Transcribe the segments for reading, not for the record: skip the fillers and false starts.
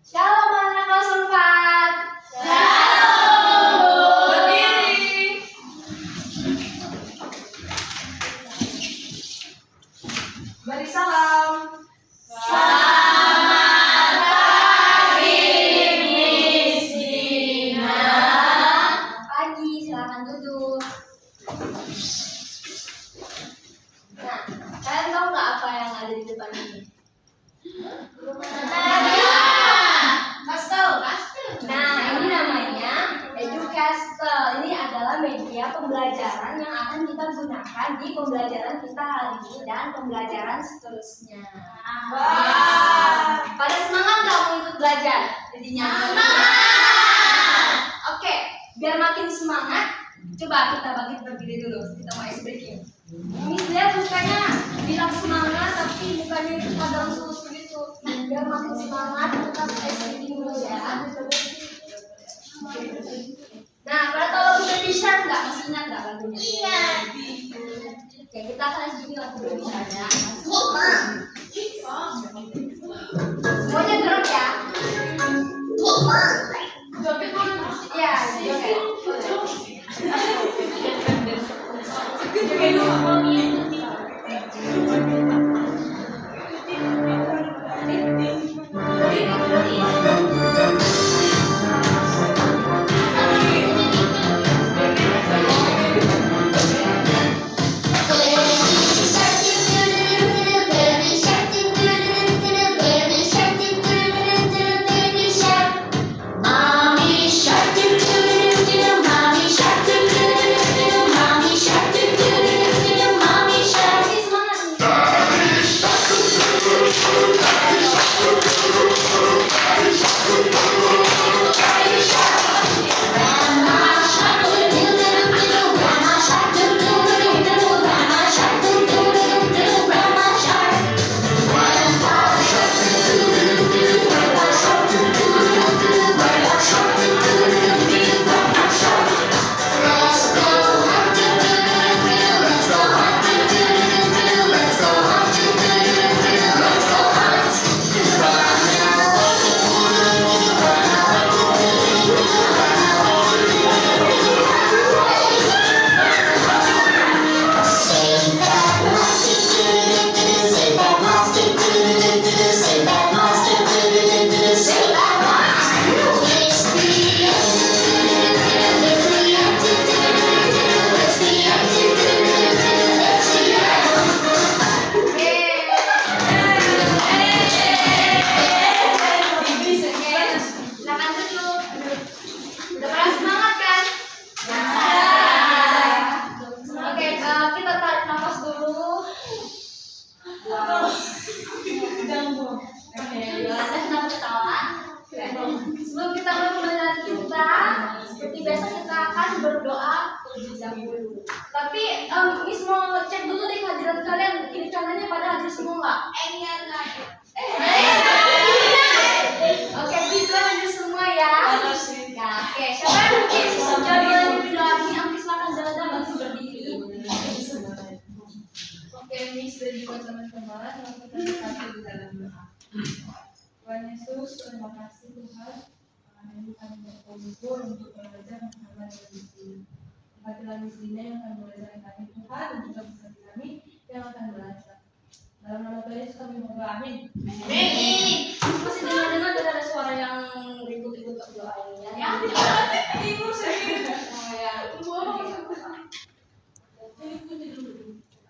Shalom anak kelas 4. Shalom. Berdiri. Beri salam. Selamat pagi, Miss Dina. Pagi, silakan duduk. Nah, kalian tahu nggak apa yang ada di depan ini? Kastel. Nah, ini namanya Educastle. Ini adalah media pembelajaran yang akan kita gunakan di pembelajaran kita hari ini dan pembelajaran seterusnya. Wah. Pada semangat nggak mau ikut belajar? Jadinya. Oke, biar makin semangat, coba kita bangkit berdiri dulu. Kita mau ice breaking. Ini lihat mukanya bilang semangat, tapi mukanya itu kadang sulus begitu. Biar makin semangat, kita ice breaking dulu ya. Nah, pada tahu lagu Baby Shark nggak? Masih ingat nggak lagunya? Iya. Oke, kita akan ice breaking lagu Baby Shark ya. Semuanya gerak ya. Iya, joget. Joget Sebelum kita mulai pembelajaran kita, seperti biasa kita akan berdoa terlebih dahulu. Tapi Miss mau cek dulu deh kehadiran kalian. Ini caranya pada hadir semua nggak? Oke, kita hadir semua ya. Nah, oke, siapa yang mungkin jadi lebih lagi? Ambil silakan jalan-jalan bantu berdiri. Oke, Miss dan juga teman-teman, kita kasih di dalam doa. Tuhan Yesus, terima kasih Tuhan. Hari ini kami berkumpul untuk belajar bersama dengan di sini. Berkatilah di sini yang akan belajar kami Tuhan dan juga bersama kami yang akan belajar. Dalam nama Tuhan Yesus kami berdoa, amin. Masih dengar ada suara yang ribut-ribut berdoa ini ya? Ibu serius. Oh ya.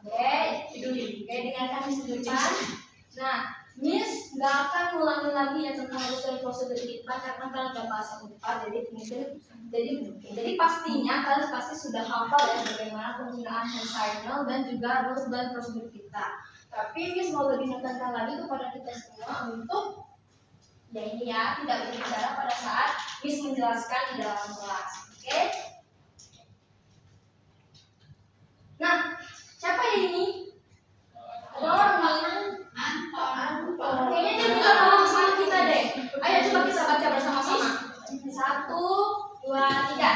Oke, dengarkan Miss di depan. Nah, Miss nggak akan ngulangi lagi ya tentang ritual prosedur kita karena kalian udah bahas yang depan, jadi pastinya kalian pasti sudah hafal ya bagaimana penggunaan hand signal dan juga rules dan prosedur kita. Tapi Miss mau lebih menekankan lagi kepada kita semua untuk ya ini ya tidak berbicara pada saat Miss menjelaskan di dalam kelas, oke? Nah, siapa ya ini? Ada orang nih. Kayaknya dia minta tolong sama kita deh. Ayo coba kita baca bersama-sama. 1, 2, 3.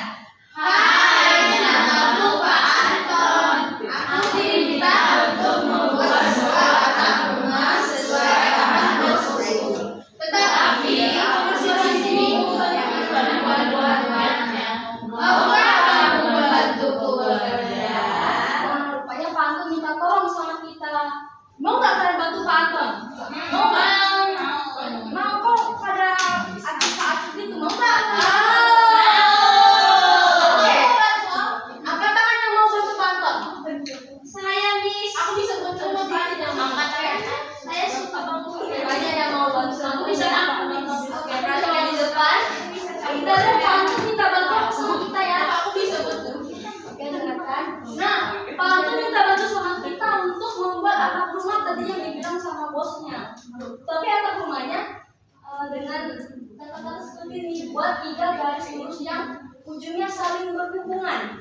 Hai, namaku Pak Anton. Aku diminta untuk membuat sebuah kotak bunga sesuai arahan dosenku. Tetapi aku buat 3 garis lurus yang ujungnya saling berhubungan.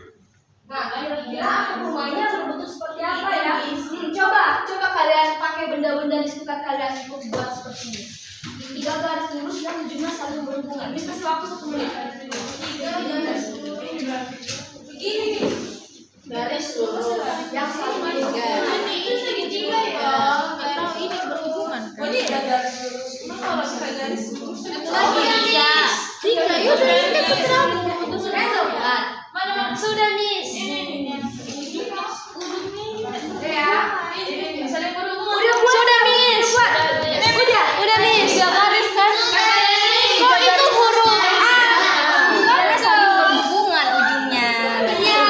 Nah, kira-kira rumahnya berbentuk seperti apa ya? Coba kalian pakai benda-benda di sekitar kalian untuk buat seperti ini. 3 garis lurus yang ujungnya saling berhubungan. Bisa kasih waktu 1 menit. 3 garis lurus. Begini. Garis lurus yang saling berhubungan. Ini segitiga ya. Atau ini berhubungan kan? Ini ada garis lurus. Emang kalau suka garis lurus? Tiga, ya udah kita ketemu. Mana? Sudah Miss. Ya. Saling berhubungan. Sudah Miss. Udah Miss. 3 garis kan? Kok itu huruf A? Kan saling berhubungan ujungnya. Iya,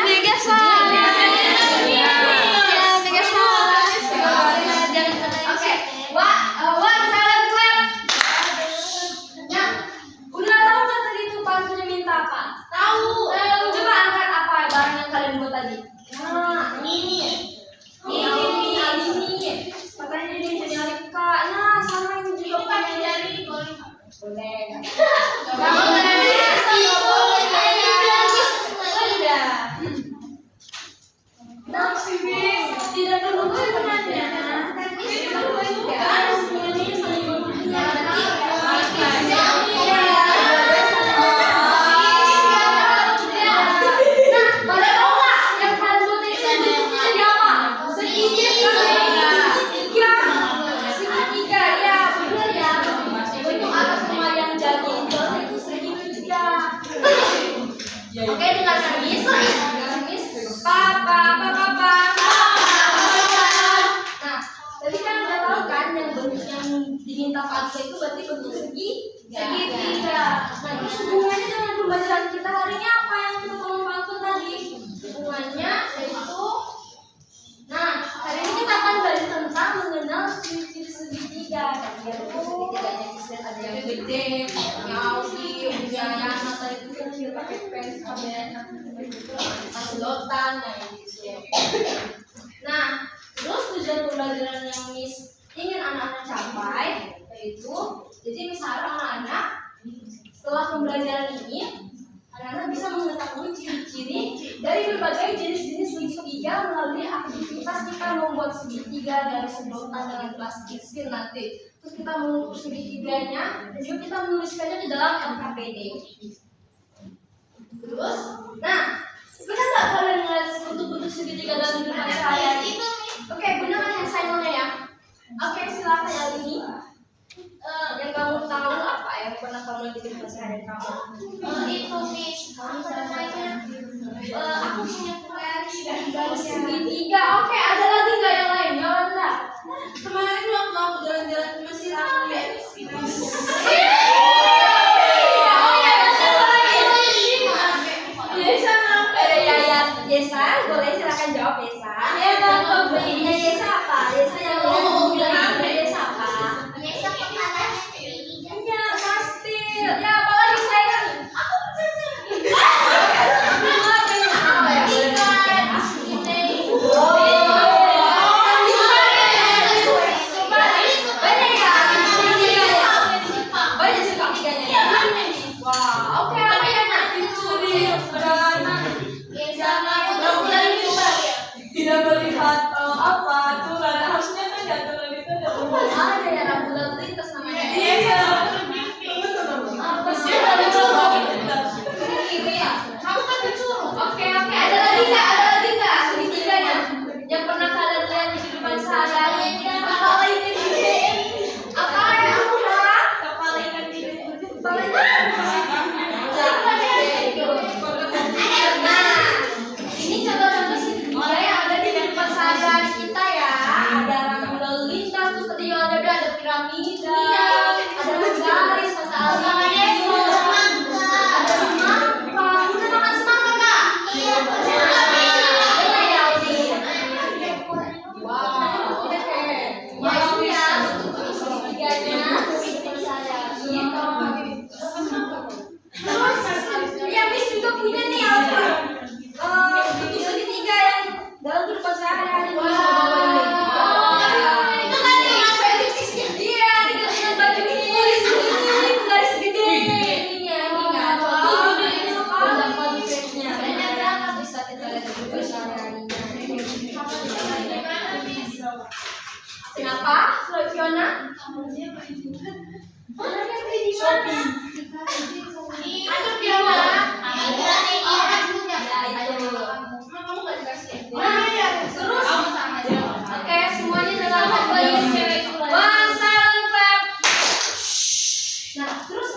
Mega salah. Iya, Mega salah. Jangan kata Oke. One silent clap. Ya. Udah tahu kan tadi tuh pantunya minta apa? Tahu. Coba angkat apa barang yang kalian buat tadi? Nah, ini. Makanya ini bisa nyari Kak. Nah, sama ini juga pakai jari. Boleh. Nah, tidak perlu sebenarnya. Ini perlu ya. Ini saling berhubungan. Nah, pada tahu nggak yang kalian buat ini jadi apa? Segitiga, ya benar ya. Bentuk atas rumah yang jadi itu segitiga. Oke, dengarkan Miss. Papa. Nah, tadi kan udah tahu kan yang bentuk yang diminta Pak itu berarti bentuk segitiga. Nah, terus hubungannya dengan pembelajaran kita hari ini apa yang kita tolong pantun tadi? Hubungannya yaitu, nah, hari ini kita akan belajar tentang mengenal ciri-ciri segitiga. Yaitu segitiganya bisa ada yang gede, yang audi, yang mata itu kecil pakai pens, sedotan, nah, terus tujuan pembelajaran yang Miss ingin anak-anak capai yaitu, jadi misalnya anak-anak setelah pembelajaran ini, anak-anak bisa mengetahui ciri-ciri dari berbagai jenis-jenis segitiga melalui aktivitas kita membuat segitiga dari sedotan dengan plastik seal nanti. Terus kita mengukur segitiganya dan juga kita menuliskannya di dalam LKPD. Terus, nah, benar nggak kalian melihat bentuk-bentuk segitiga dalam kehidupan saya? Oke, benar kan yang saya nanya ya? Oke, silakan yang ini. Yang kamu tahu apa yang pernah kamu lihat di kehidupan sehari-hari kamu? Itu Miss. Apa namanya? Aku punya garis segitiga. Oke, ada lagi nggak yang lain? Yolanda. Kemarin waktu aku jalan-jalan ke Mesir aku lihat Yesa, boleh silakan jawab Yesa. Pembelinya Yesa apa? Yesa yang bilang apa? Yesa apa? Iya, pasti. Ya, apalagi saya. Aku banyak ya. Oke, semuanya dengan baik. One silent clap. Nah, terus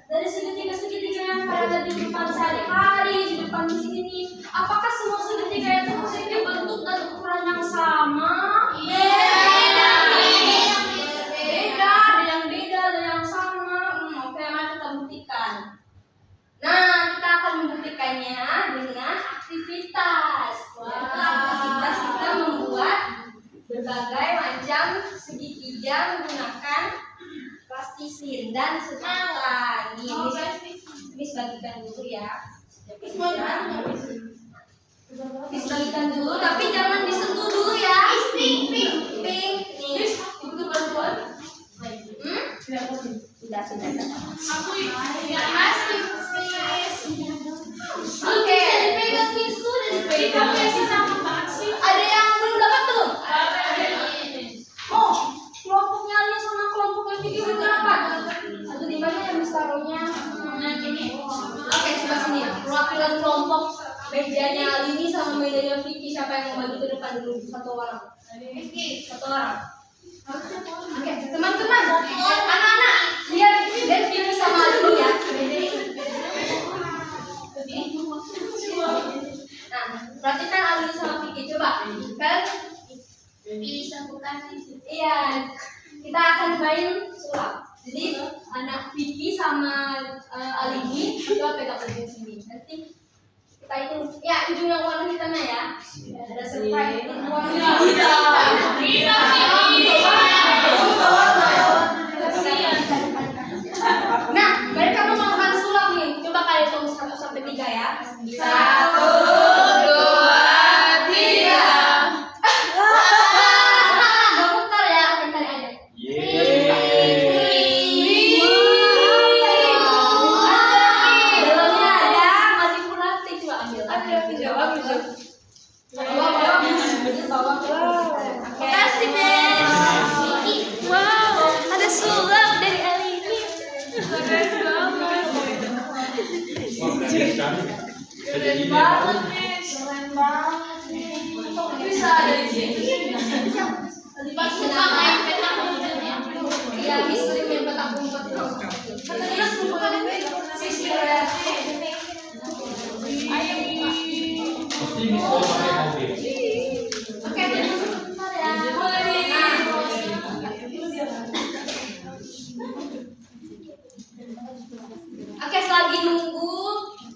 dari segitiga-segitiga yang ada di depan sehari-hari, di depan di sini, apakah semua segitiga itu memiliki bentuk dan ukuran yang sama? Beda, ada yang beda, ada yang sama. Oke, mari kita buktikan. Nah, kita akan membuktikannya dengan aktivitas. Aktivitas kita membuat berbagai macam segitiga menggunakan plastisin dan sedotan. Miss bagikan dulu ya. Miss bagikan dulu, tapi jangan disentuh dulu ya. Pink. Nih, itu bantuan. Sudah. Oke. Ada yang belum dapat belum? Oh, kelompoknya Alin sama kelompoknya Vicky udah dapat. Atau di mana yang taruhnya? Oke, sebelah sini. Perwakilan kelompok mejanya Alini sama mejanya Vicky, siapa yang mau maju ke depan dulu? Satu orang. Oke, teman-teman, anak-anak, lihat dan Vicky sama Alini ya. Nah, perhatikan Alini sama Vicky, coba kan pilih satu kasih. Iya, kita akan main sulap. Jadi anak Vicky sama Alini coba pegang bagian sini. Nanti kita hitung. Ya, ujung yang warna hitamnya ya. Ada surprise warna hitam. Nah, mereka mau melakukan sulap nih. Coba kalian hitung 1 sampai 3 ya. 1, 2, 3. Gak putar ya, akan kali aja. Dalamnya ada manipulatif, coba ambil. Bawa. Makasih, Ben. Wow, ada sulap dari Alini. Keren banget, Miss. Bisa ada di sini. Pas suka main petak umpet ya. Iya, Miss sering main petak umpet. Katanya suka main sisi kreatif. Ayo, Pasti bisa pakai mobil. Oke, bentar ya. boleh nih. Oke, selagi nunggu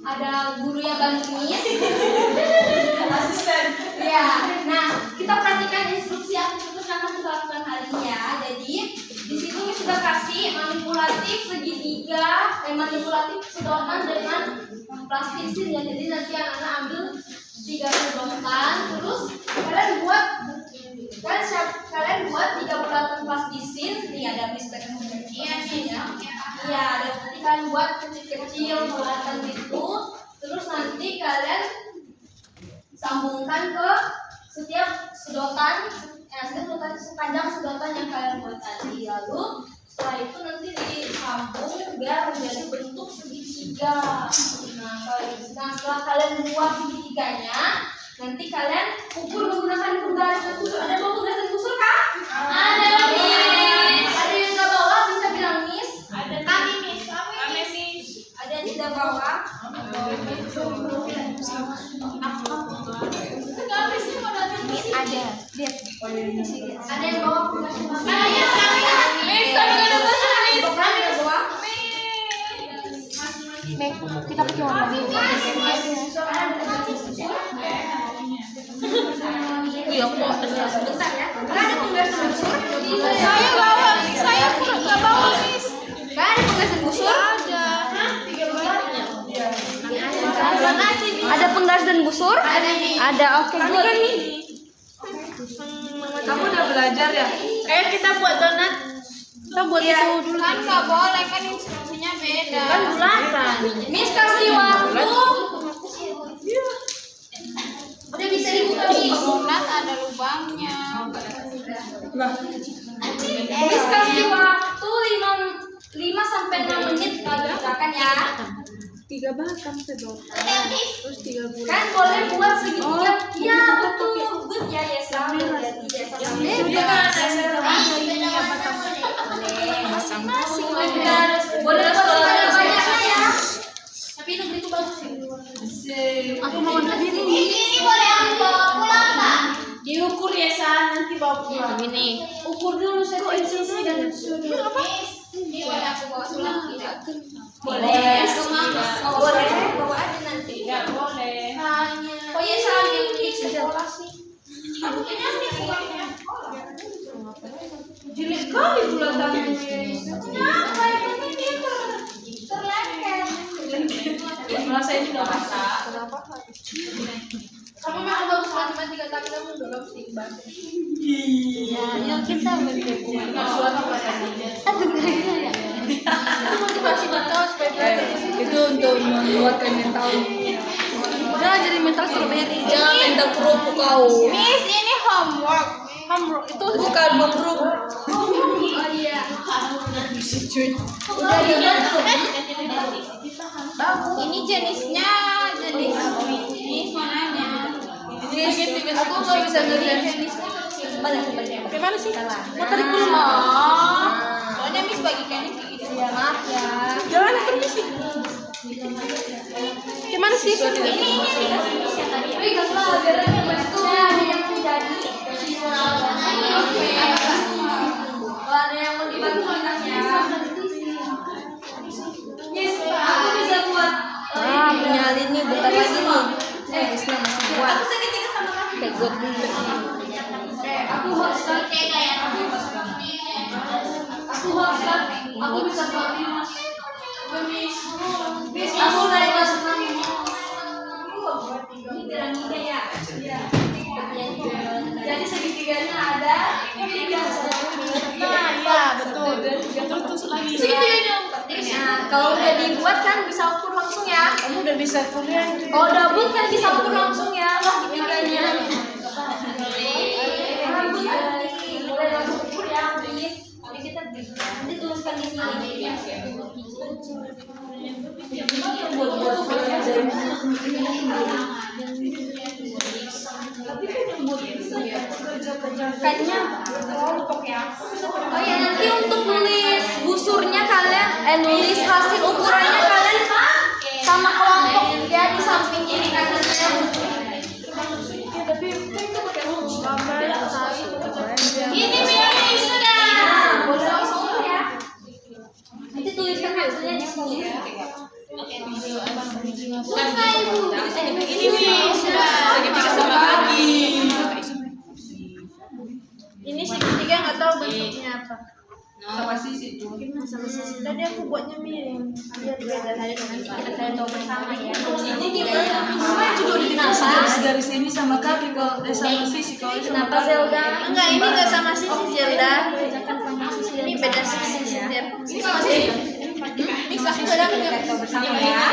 ada guru yang bantu Miss. Asisten. Ya, nah kita perhatikan instruksi aktivitas yang akan kita lakukan hari ini ya. Jadi di situ Miss sudah kasih manipulatif segitiga, manipulatif sedotan dengan plastisin ya. Jadi nanti anak-anak ambil 3 sedotan, terus kalian buat 3 bulatan plastisin. Nih ada Miss pegang ya. Iya, ada nanti kalian buat kecil-kecil bulatan gitu. Terus nanti kalian sambungkan ke setiap sedotan, sepanjang sedotan yang kalian buat tadi. Lalu setelah itu nanti disambung biar menjadi bentuk segitiga. Nah, setelah kalian buat segitiganya, nanti kalian ukur menggunakan penggaris dan busur. Ada bawa penggaris dan busur kah? Ada. Ada yang nggak bawa bisa bilang Miss. Ada Kami Miss. Ada yang tidak bawa. Ada. Lihat. Ada yang bawa penggaris. Miss, tapi nggak ada busur, Miss. Mek, kita pakai warna biru. Iya, aku mau Sebentar ya. Ada penggaris dan busur. Saya bawa, saya pura nggak bawa, Miss. Ada penggaris dan busur. Ada. Ada penggaris dan busur? Ada. Oke, good. Kamu udah belajar ya? Kita buat donat. Kita buat itu dulu. Kan nggak boleh, kan instruksinya beda. Kan bulatan. Miss kasih waktu. Udah bisa dibuka Miss. Donat ada lubangnya. Miss kasih waktu 5 3 batang sedotan. Terus 3 bulan. Kan boleh buat segitiga. Iya betul. Good ya Yesa. Berarti Yesa sampai. Dia kan ada ini apa tamanya? Masing-masing lagi. Boleh banyak ya. Tapi negeri itu bagus sih. Aku mau ngambil ini. Ini boleh aku bawa pulang nggak? Diukur ya San, nanti bawa pulang. Ini. Ukur dulu saya sisi dan Ini apa? Ini boleh aku bawa pulang tidak? Boleh. Mama. Boleh. Bawa aja nanti. Enggak boleh. Hanya. Oh iya salah yang di sekolah sih. Ini aku di sekolahnya. Jelek kali bulatannya. Kenapa itu dia terlengket? Malah saya juga masak. Kamu memang bagus matematika tapi kamu belum sih bahasa. Ya, yang kita berkebunan. Suatu pada ya. Aku motivasi mental supaya belajar. itu untuk menguatkan mental. Udah jadi mental strawberry. Jangan mental kerupuk kau. Miss, ini homework. Homework itu Bukan homework. Oh iya. Ini jenisnya jenis ini warnanya. Aku nggak bisa ngeliat. Banyak sebenarnya. gimana sih? Mau tarik dulu. Soalnya Miss bagikannya kayak gitu. Ya maaf ya. Jangan permisi. Gimana sih? Ini. Tapi nggak salah ajarannya betul. Yang menjadi ada yang mau dibantu anaknya. Yes, aku bisa buat. Nyalin nih bentar lagi nih. Bisnya masih kuat. Aku segitiga sama kaki. Pegot dulu. Aku host kan. Aku host kan. Aku bisa buat ini mas. Bis, aku naik kelas 6 ini. Ini piramida ya. Jadi segitiganya ada 3. Iya, betul. Terus lagi. Nah, kalau udah dibuat kan bisa ukur langsung ya. Kamu udah bisa kuliah. Kalau udah buat kan bisa ukur langsung ya. Segitiganya. Boleh langsung ukur ya, Bis. Jadi kita nanti tuliskan di sini. Kayaknya kelompok ya. Oh ya, nanti untuk nulis busurnya kalian nulis hasil ukurannya kalian sama kelompok ya di samping kiri kanannya. Ini Mary sudah. Boleh langsung ya. Nanti tuliskan hasilnya di sini. Suka ibu. Ini nih sudah segitiga sama kaki. Ini segitiga nggak tahu bentuknya apa. Sama sisi tuh. Sama sisi tadi aku buatnya miring. Biar beda. Nanti kita cari tahu bersama ya. Ini juga udah dikasih garis-garis ini sama kaki kalau sama sisi kalau ini sama Kenapa kaki. Zelda? Enggak, ini nggak sama sisi Zelda. Ini beda sisi setiap. Ini sama sih. Bisa beda Bersama ya.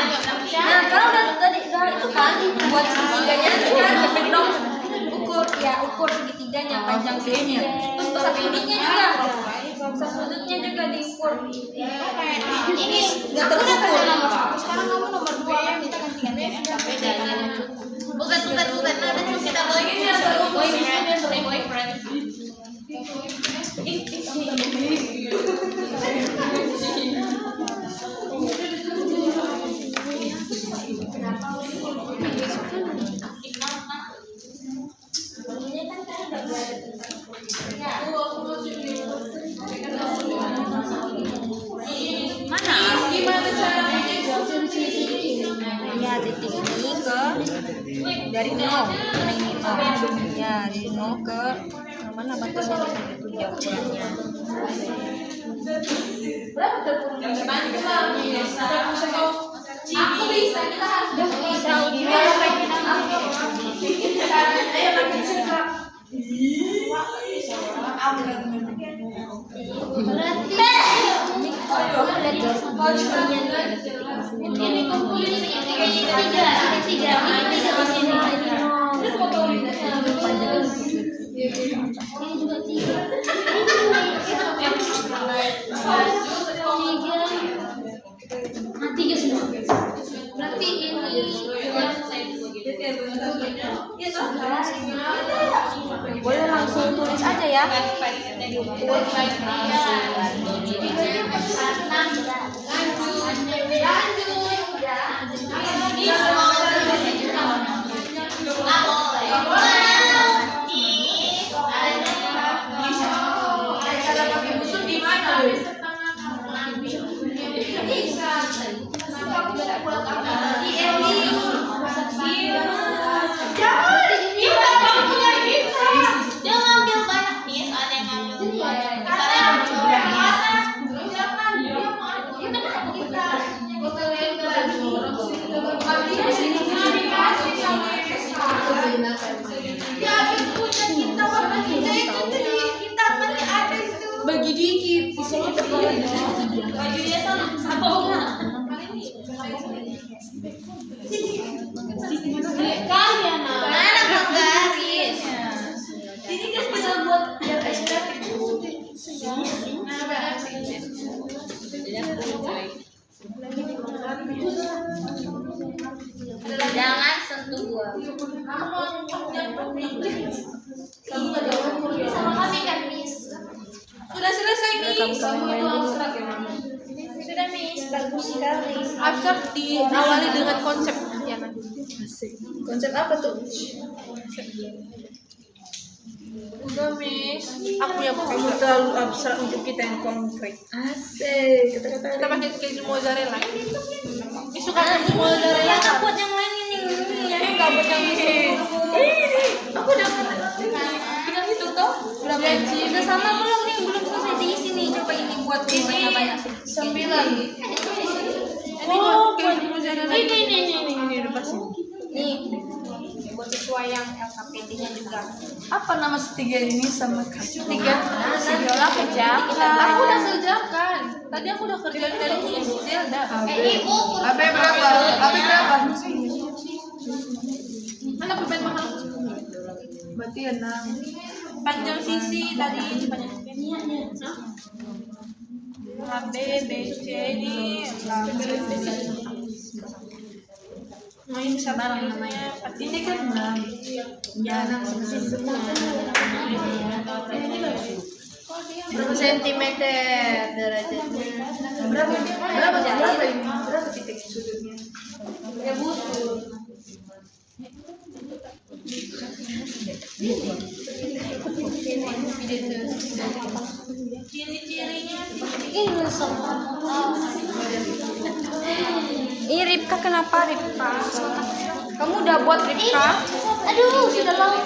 Nah, kalau udah itu kan buat segitiganya kita cepet dong ukur segitiganya panjang segini. Terus besar ininya juga. Besar sudutnya juga diukur. Ini Nggak aku udah terukur. pernah nomor 1. Sekarang kamu nomor 2 kita ganti-gantian ya. Bedanya. Bukan. Nah, udah kita boyfriend. Mana? Gimana caranya? Ya, titik ini ke dari 0 karena ini 0. Ya, dari 0 ke mana batasnya itu jauh kurangnya. Aku bisa, kita harus bisa. Ini kumpulin segitiga. Tiga semua. Boleh langsung tulis aja ya. Bagi dikit, bisa kita baginya sama satu kalian mana bang garis ini kan kita buat biar jangan sentuh gua. Sama kami kan Miss. Sudah selesai Miss. Sudah Miss, bagus sekali. Abstrak diawali dengan konsep. Konsep apa tuh? Udah Miss, aku yang kamu terlalu abstrak untuk kita yang konkret. Asik. Kita pakai keju mozzarella. Ini suka keju mozzarella. Ya buat yang lain ini. Enggak buat yang ini. Aku udah bilang itu toh. Udah gaji. Udah sama belum nih? Belum selesai di sini. Coba ini buat banyak-banyak. 9. Oh, keju mozzarella. ini udah pasti. nih buat sesuai yang LKPD-nya juga. Apa nama setiga ini sama tiga? Viola kecap. Aku udah kerjakan. Tadi aku udah kerjain dari Zelda. Ibu. AB berapa? AB berapa? Mana pemain mahal? Berarti 6. Panjang sisi tadi panjang. AB, B, C ini. Nah, ini bisa barang namanya. Ini kan 6. Ya, 6 semua. Berapa sentimeter derajatnya? Berapa ini? Berapa titik sudutnya? Ya butuh. Ciri-cirinya. Ini semua. Ini Ripka, kenapa Ripka? Kamu udah buat Ripka? Aduh, sudah lama.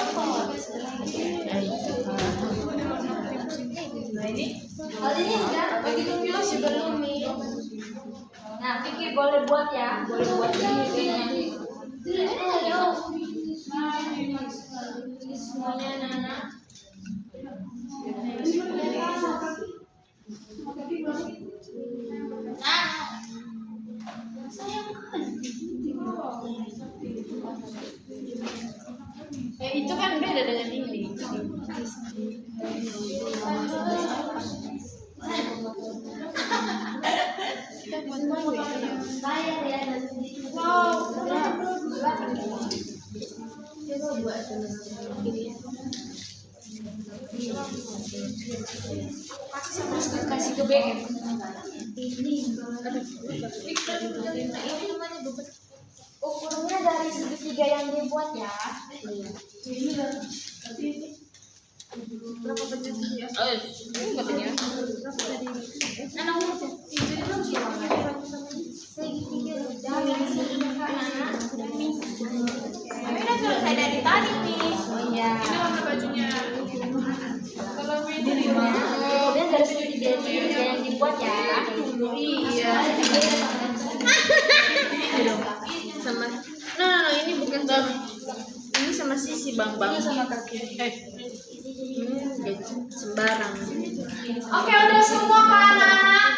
Hal ini enggak begitu pilih sebelum nih. Nah, Vicky boleh buat ya, boleh buat ini. Semuanya Nana. Ya itu kan beda dengan ini. Kasih ke BM. Ukurnya dari segitiga yang dia buat ya. Berapa banyak ya? Katanya. Anak muda. Segitiga dari segitiga kanan. Tapi udah selesai dari tadi nih. Oh iya. Ini warna bajunya. Kalau ini Kemudian dari segitiga yang dibuat ya. iya. Sama. No, ini bukan sama. Ini sama sisi bang. Ini sama kaki. Ini sembarang. Oke, udah semua kan anak-anak?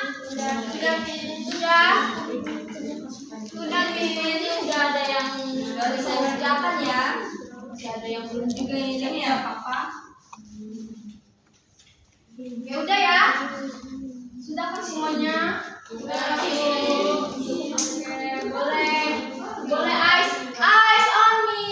Sudah ini udah ada yang dari saya kerjakan ya. Masih ada yang belum juga ini ya apa-apa. Ya udah ya. Sudah kan semuanya? Sudah. Oke, boleh. Boleh eyes on me.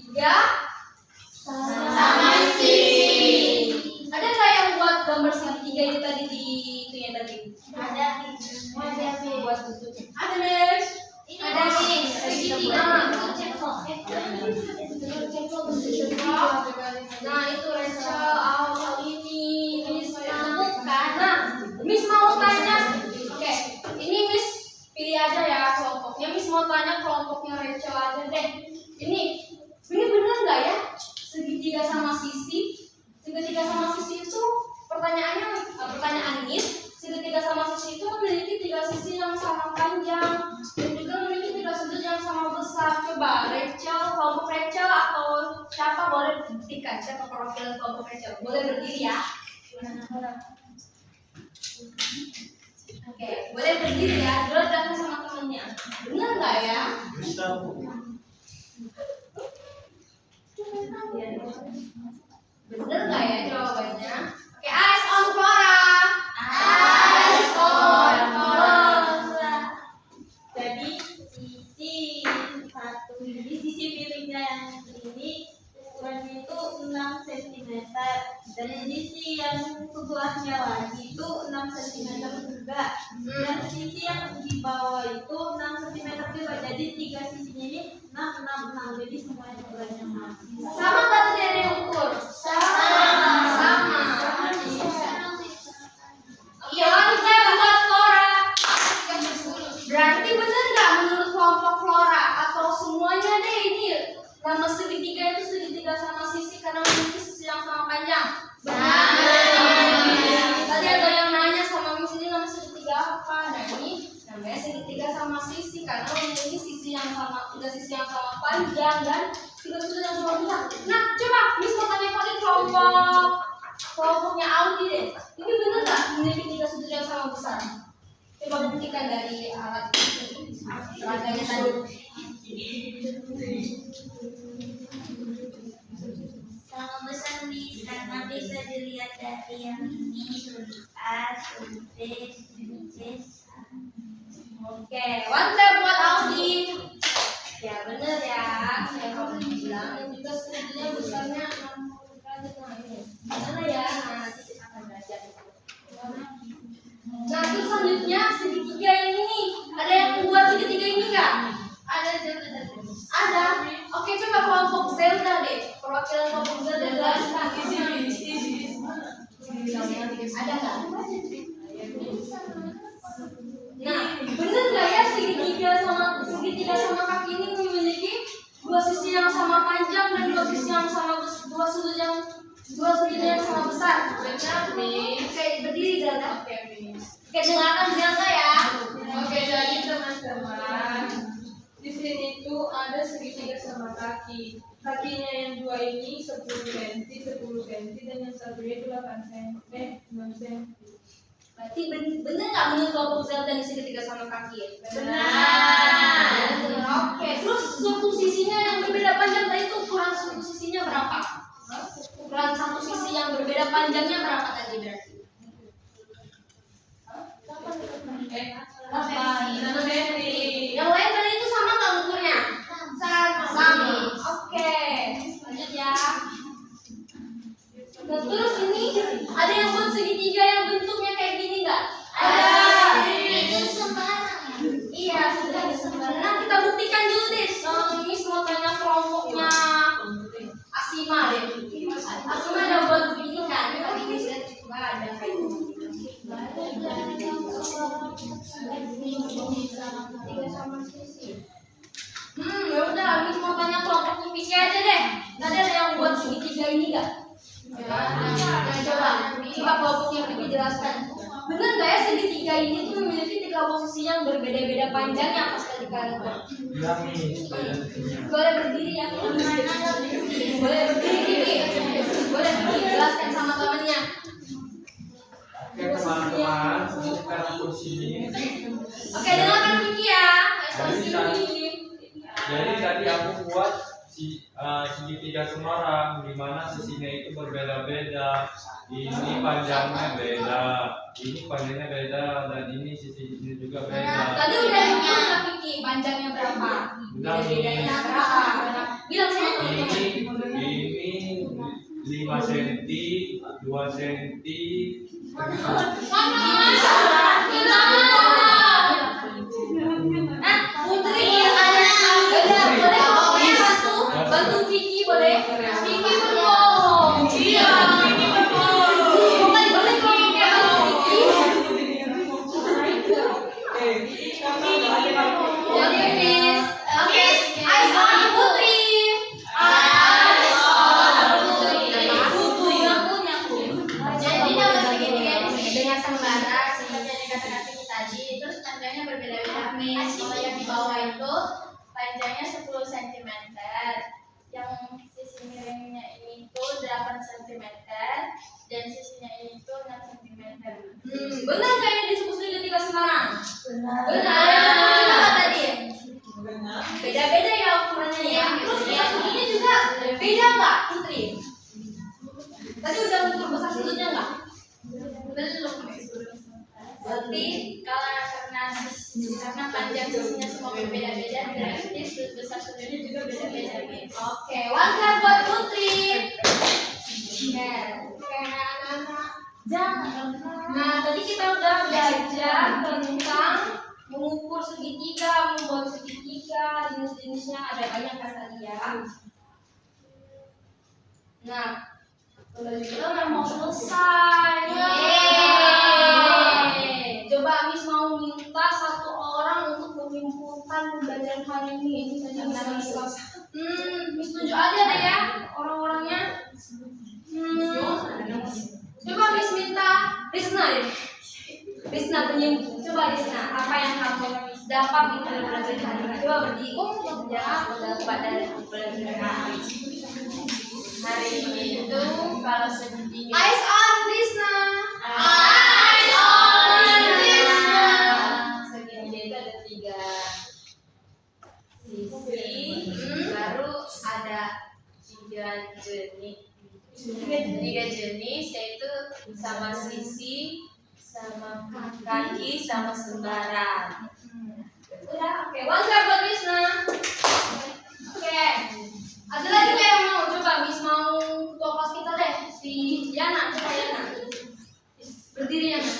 segitiga sama sisi. Ada nggak yang buat gambar segitiga itu tadi di itunya tadi? Ada. Buat tutupnya. Ada Miss. Ada nih segitiga. Nah itu Rachel awal ini Miss bukan. Nah Miss mau tanya. Oke, ini Miss pilih aja ya kelompoknya. Miss mau tanya kelompoknya Rachel aja deh. Ini bener nggak ya segitiga sama sisi? Segitiga sama sisi itu pertanyaan Miss. Segitiga sama sisi itu memiliki 3 sisi yang sama panjang dan juga memiliki 3 sudut yang sama besar. Coba Rachel, kelompok Rachel atau siapa boleh buktikan siapa perwakilan kelompok Rachel? Boleh berdiri ya. Oke, boleh berdiri ya. Jelaskan sama temennya. Benar nggak ya? Bener nggak ya jawabannya? Oke, eyes on Flora. Eyes on Flora. Jadi sisi satu ini sisi piringnya yang ini ukurannya itu 6 cm dan sisi yang sebelahnya lagi itu 6 cm juga dan sisi yang di bawah itu 6 cm juga. Jadi 3 sisinya ini 6 jadi semuanya ukurannya sama. Sama nggak tuh dari ukur? Sama. Iya, lalu saya buat Flora. Berarti bener nggak menurut kelompok Flora atau semuanya deh ini nama segitiga itu segitiga sama sisi karena memiliki sisi yang sama panjang? Tadi ada yang nanya sama Miss ini nama segitiga apa? Nah ini namanya segitiga sama sisi karena memiliki sisi yang sama, 3 sisi yang sama panjang dan 3 sudut yang sama besar. Nah coba Miss mau tanya kali kelompoknya Audi deh. Ini bener nggak memiliki 3 sudut yang sama besar? Coba buktikan dari alat peraganya tadi. Sama besar nih karena bisa dilihat dari yang ini sudut A, sudut B, sudut C. Oke, one step buat Audi. Ya bener ya, saya kalau bilang yang juga sudutnya besarnya 60 derajat. Nah ini gimana ya? Nah nanti kita akan belajar. Nah terus selanjutnya segitiga yang ini, ada yang membuat segitiga ini nggak? Ada. Oke coba kelompok Zelda deh, perwakilan kelompok Zelda jelaskan. Ada nggak? Nah bener nggak ya segitiga sama kaki ini memiliki 2 sisi yang sama panjang dan 2 sisi yang sama dua sudut yang sama besar? Benar nih. Oke berdiri Zelda. Oke dengarkan Zelda ya. Oke, jadi teman-teman, di sini tuh ada segitiga sama kaki. Kakinya yang 2 ini 10 cm, 10 cm, dan yang satunya itu 8 cm, 6 cm. Berarti bener nggak menurut kelompok Zelda di segitiga sama kaki ya? Benar. Oke, terus suku sisinya yang berbeda panjang tadi itu ukuran suku sisinya berapa? Ukuran satu sisi yang berbeda panjangnya berapa tadi berarti? 6 cm. Yang lain tadi itu sama nggak ukurnya? Sama. Oke, lanjut ya. Nah, terus ini ada yang buat segitiga yang bentuknya kayak gini nggak? Ada. Itu sembarang. Iya, sudah sembarang. Nah, kita buktikan dulu deh. Miss mau tanya kelompoknya Asima deh. Asima ada buat begini kan? Tapi Miss nggak ada kayak gini. Ya udah, Miss mau tanya kelompoknya Vicky aja deh. Nggak ada yang buat segitiga ini nggak? Coba kelompoknya Vicky jelaskan. Benar nggak ya segitiga ini tuh memiliki 3 posisi yang berbeda-beda panjangnya pas kali kalian? Boleh berdiri ya? Boleh berdiri, boleh berdiri. Jelaskan sama temannya. Oke teman-teman, sekarang kursi ini. Oke, dengarkan Vicky ya. Jadi tadi aku buat segitiga Semarang di mana sisinya itu berbeda-beda. Ini panjangnya beda, ini panjangnya beda, dan ini sisinya juga beda. Tadi udah dibilang Vicky panjangnya berapa? Bedanya berapa? Bilang sama teman-teman. Ini 5 cm, 2 cm. Putri boleh boleh bantu Vicky boleh. Vicky berbohong. Iya. Bukan boleh kalau kayak Vicky. Jadi Miss, oke, eyes on Putri. Jadi dalam segitiga ini dengan sembara seperti yang dikatakan Vicky tadi, terus panjangnya berbeda-beda. Miss, kalau yang di bawah itu panjangnya 10 cm, yang sisi miringnya ini tuh 8 cm, dan sisinya ini tuh 6 cm. Benar nggak ini disebut segitiga Semarang? Benar. Benar. Apa tadi? Beda-beda ya ukurannya ya. Terus sudutnya juga beda nggak, Putri? Tadi udah ukur besar sudutnya nggak? Belum. Berarti karena panjang sisinya semua berbeda-beda, berarti sudut besar sudutnya juga beda-beda. Oke, one clap buat Putri. Oke, anak-anak. Nah, tadi kita udah belajar tentang mengukur segitiga, membuat segitiga, jenis-jenisnya ada banyak kan tadi ya. Nah, kita udah mau selesai. Coba Miss mau minta satu orang untuk menyimpulkan pembelajaran hari ini. Ini tadi Miss tunjuk aja deh ya orang-orangnya. Coba Miss minta Risna deh. Risna penyimpul. Coba Risna, apa yang kamu dapat di pelajaran hari ini? Coba berdiri. Yang aku dapat dari pelajaran hari ini itu kalau segitiga. Eyes on Risna. Eyes on Risna. Segitiga itu ada 3 sisi, baru ada 3 jenis. 3 jenis yaitu sama sisi, sama kaki, sama sembarang. Udah, oke. One clap buat Risna. Oke. Ada lagi nggak yang mau? Coba Miss mau ketua kelas kita deh. Si Yana, coba Yana. Berdiri Yana.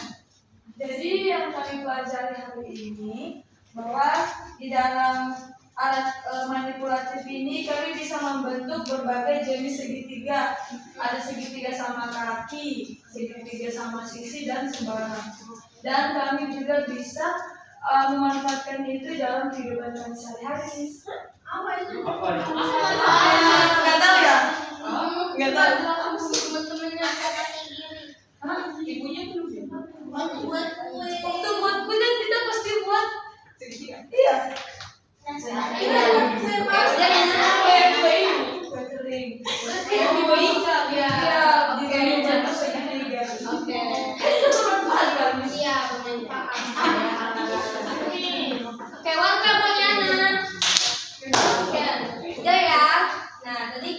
Jadi yang kami pelajari hari ini bahwa di dalam alat manipulatif ini kami bisa membentuk berbagai jenis segitiga. Ada segitiga sama kaki, segitiga sama sisi dan sembarang. Dan kami juga bisa memanfaatkan itu dalam kehidupan kami sehari-hari. Apa itu? Apa itu? Nggak tahu ya? Nggak tahu. Teman-temannya Hah? Ibunya belum. buat kue. Itu buat kue dan kita pasti buat. Segitiga. Iya. Kue kering. Iya. Di dalam jatuh segitiga. Oke. Itu bermanfaat kan? Iya, bermanfaat. Oke, one clap buat Yana. Oke, udah ya. Nah, tadi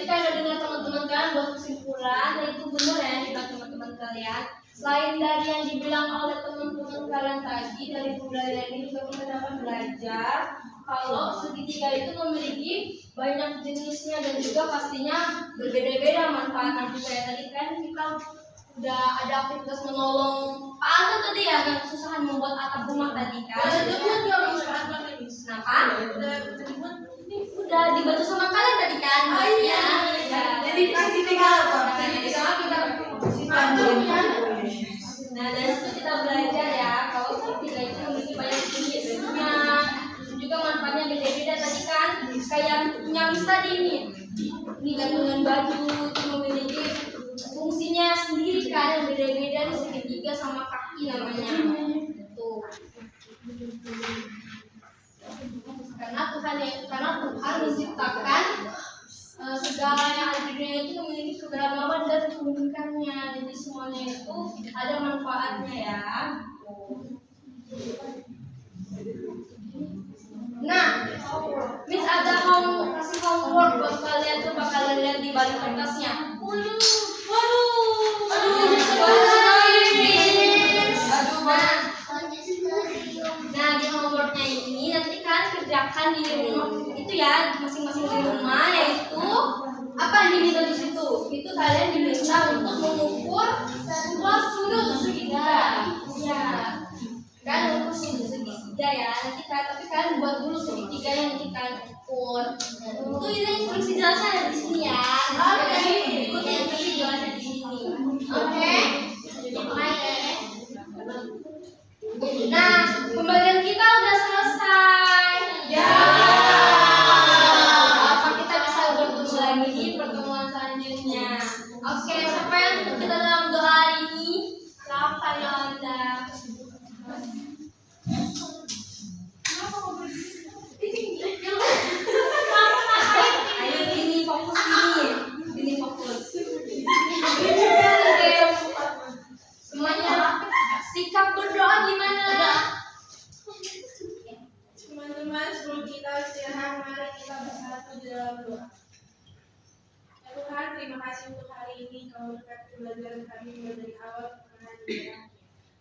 kan udah dengar teman-teman kan buat kesimpulan, dan itu benar ya di teman-teman kalian. Selain dari yang dibilang oleh teman-teman kalian tadi, dari pembelajaran ini juga kita dapat belajar kalau segitiga itu memiliki banyak jenisnya dan juga pastinya berbeda-beda manfaatnya juga ya. Tadi kan kita udah ada aktivitas menolong Pak Anto tadi ya, yang kesusahan membuat atap rumah tadi kan. Kenapa? Udah dibantu sama kalian tadi kan? Oh iya. Jadi segitiga apa? Segitiga kita Nah, dari situ kita belajar ya kalau segitiga itu memiliki banyak jenisnya, juga manfaatnya beda-beda tadi kan. Kayak punya Miss tadi ini gantungan baju itu memiliki fungsinya sendiri kan, yang beda-beda di segitiga sama kaki namanya. Tuh. Karena Tuhan menciptakan segala yang ada di dunia itu memiliki keberagaman dan keunikannya. Jadi semuanya itu ada manfaatnya ya. Nah, Miss ada kasih homework buat kalian, coba kalian lihat di balik kertasnya. Nah, di homeworknya ini nanti kalian kerjakan di rumah itu ya, masing-masing di rumah, yaitu apa yang diminta di situ? dulu segitiga yang kita ukur. Itu ini instruksi jelasnya ada di sini ya. Oke. Ikuti instruksi jelasnya di sini. Oke. Nah, pembagian kita udah selesai. Ya. Apa kita bisa bertemu lagi di pertemuan selanjutnya? Oke, siapa yang ikut kita dalam doa hari ini? Siapa Yolanda? Ayo ini fokus ini fokus. Oke. Semuanya sikap berdoa gimana? Teman-teman, sebelum kita istirahat, mari kita bersatu di dalam doa. Ya Tuhan, terima kasih untuk hari ini Kau berkati pelajaran kami mulai dari awal karena di akhir.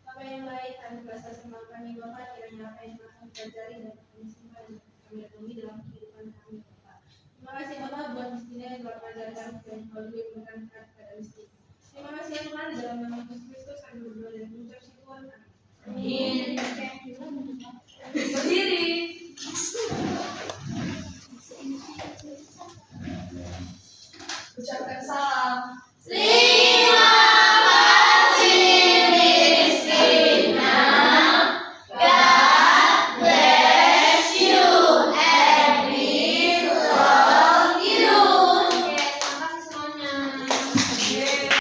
Apa yang baik kami berasa sembah kami Bapak, kiranya apa yang telah kami pelajari dan kami simpan dan kami penuhi dalam kehidupan kami Bapak. Terima kasih Bapak buat miskinnya yang telah pelajari kami dan Kau juga memberikan berkat kepada miskin. Terima kasih ya Tuhan, di dalam nama Yesus Kristus kami berdoa dan mengucap syukur. Amin. Amin.